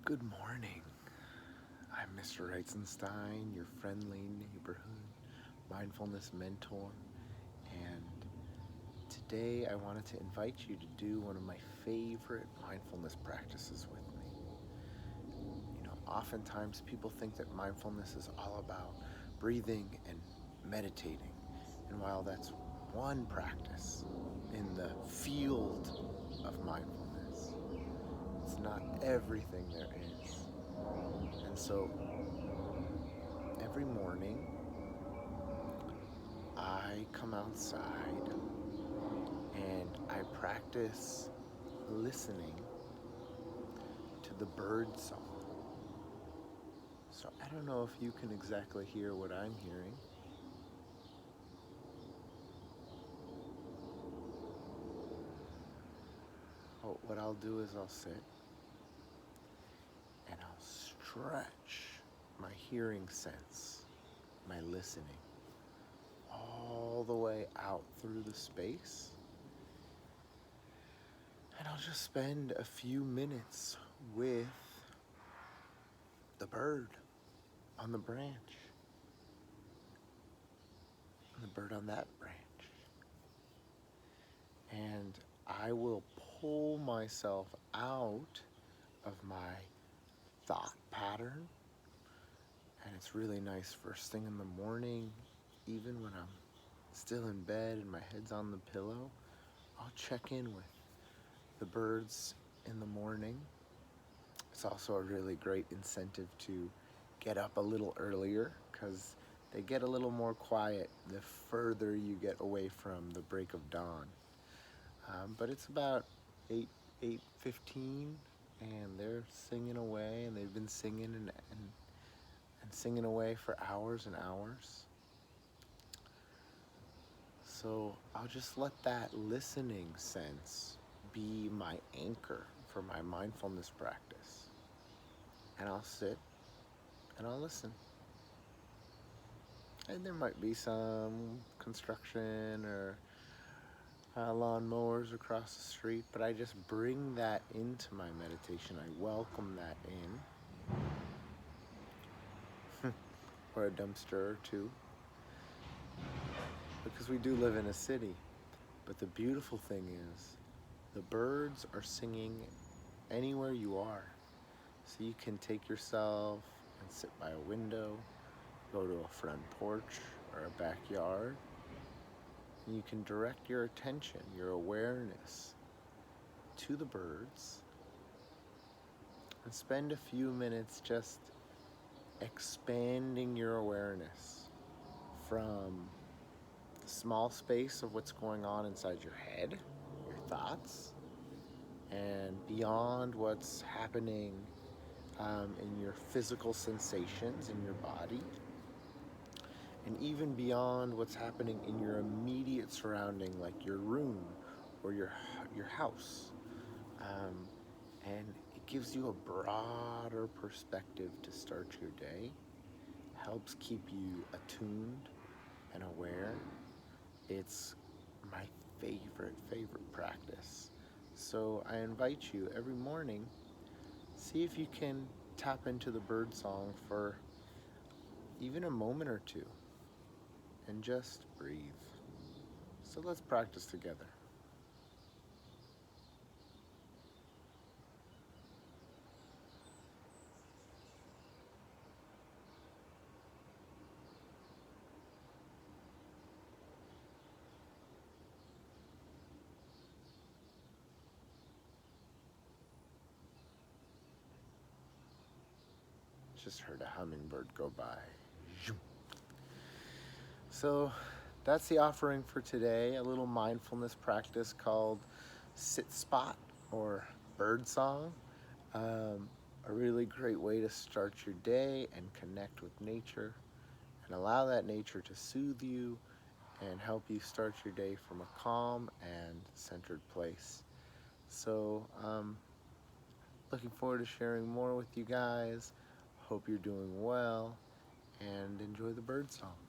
Good morning. I'm Mr. Reitzenstein, your friendly neighborhood mindfulness mentor, and today I wanted to invite you to do one of my favorite mindfulness practices with me. Oftentimes people think that mindfulness is all about breathing and meditating, and while that's one practice in the field of mindfulness, it's not everything there is. And so every morning I come outside and I practice listening to the bird song. So I don't know if you can exactly hear what I'm hearing. But what I'll do is I'll sit and I'll stretch my hearing sense, my listening, all the way out through the space. And I'll just spend a few minutes with the bird on the branch, and the bird on that branch. And I will pull myself out of my thought pattern. And it's really nice first thing in the morning, even when I'm still in bed and my head's on the pillow, I'll check in with the birds in the morning. It's also a really great incentive to get up a little earlier because they get a little more quiet the further you get away from the break of dawn. But it's about 8:15, and they're singing away, and they've been singing and singing away for hours and hours. So I'll just let that listening sense be my anchor for my mindfulness practice. And I'll sit and I'll listen. And there might be some construction or lawnmowers across the street, but I just bring that into my meditation. I welcome that in, or a dumpster or two, because we do live in a city. But the beautiful thing is, the birds are singing anywhere you are. So you can take yourself and sit by a window, go to a front porch or a backyard, and you can direct your attention, your awareness to the birds, and spend a few minutes just expanding your awareness from the small space of what's going on inside your head, your thoughts, and beyond what's happening in your physical sensations in your body, and even beyond what's happening in your immediate surrounding, like your room or your house. Um, and it gives you a broader perspective to start your day, helps keep you attuned and aware. It's my favorite practice. So I invite you every morning, see if you can tap into the bird song for even a moment or two and just breathe. So let's practice together. Just heard a hummingbird go by. So that's the offering for today, a little mindfulness practice called Sit Spot or Birdsong. A really great way to start your day and connect with nature and allow that nature to soothe you and help you start your day from a calm and centered place. So, looking forward to sharing more with you guys. Hope you're doing well and enjoy the bird song.